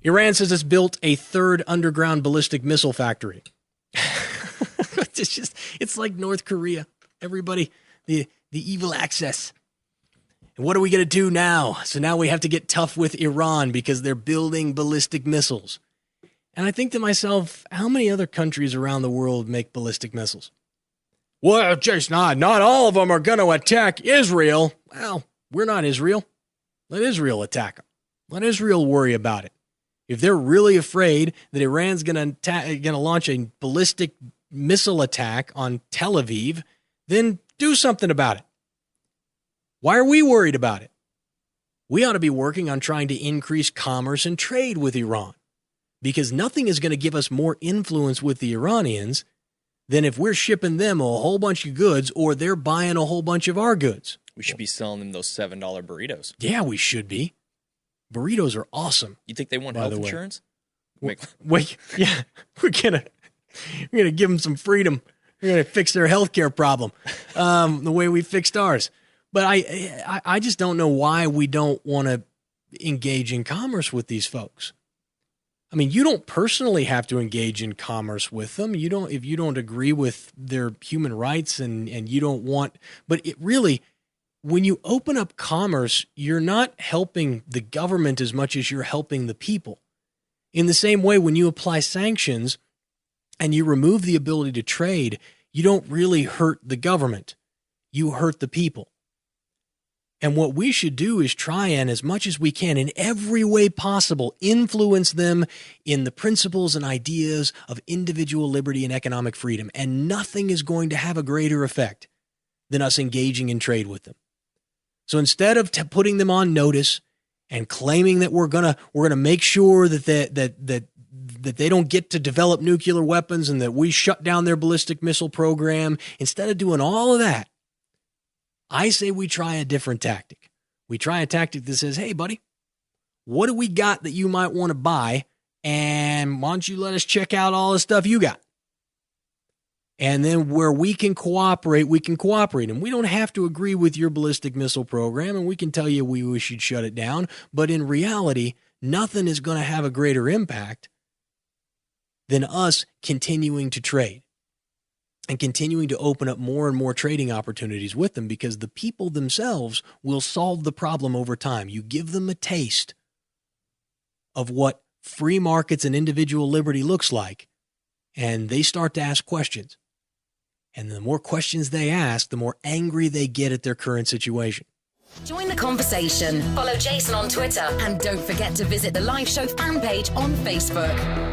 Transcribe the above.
Iran says it's built a third underground ballistic missile factory. It's like North Korea. Everybody, the evil access. And what are we going to do now? So now we have to get tough with Iran because they're building ballistic missiles. And I think to myself, how many other countries around the world make ballistic missiles? Well, Jason, not all of them are going to attack Israel. Well, we're not Israel. Let Israel attack them. Let Israel worry about it. If they're really afraid that Iran's going to launch a ballistic missile attack on Tel Aviv, then do something about it. Why are we worried about it? We ought to be working on trying to increase commerce and trade with Iran, because nothing is going to give us more influence with the Iranians than if we're shipping them a whole bunch of goods or they're buying a whole bunch of our goods. We should be selling them those $7 burritos. Yeah, we should be. Burritos are awesome. You think they want health insurance? Wait, yeah, we're gonna give them some freedom. We're gonna fix their healthcare problem, the way we fixed ours. But I just don't know why we don't want to engage in commerce with these folks. I mean, you don't personally have to engage in commerce with them. You don't, if you don't agree with their human rights and you don't want, but it really, when you open up commerce, you're not helping the government as much as you're helping the people. In the same way, when you apply sanctions and you remove the ability to trade, you don't really hurt the government. You hurt the people. And what we should do is try and, as much as we can, in every way possible, influence them in the principles and ideas of individual liberty and economic freedom. And nothing is going to have a greater effect than us engaging in trade with them. So instead of putting them on notice and claiming that we're gonna make sure that they don't get to develop nuclear weapons and that we shut down their ballistic missile program, instead of doing all of that, I say we try a different tactic. We try a tactic that says, hey, buddy, what do we got that you might want to buy? And why don't you let us check out all the stuff you got? And then where we can cooperate, we can cooperate. And we don't have to agree with your ballistic missile program, and we can tell you we should shut it down. But in reality, nothing is going to have a greater impact than us continuing to trade and continuing to open up more and more trading opportunities with them, because the people themselves will solve the problem over time. You give them a taste of what free markets and individual liberty looks like, and they start to ask questions. And the more questions they ask, the more angry they get at their current situation. Join the conversation. Follow Jason on Twitter. And don't forget to visit the live show fan page on Facebook.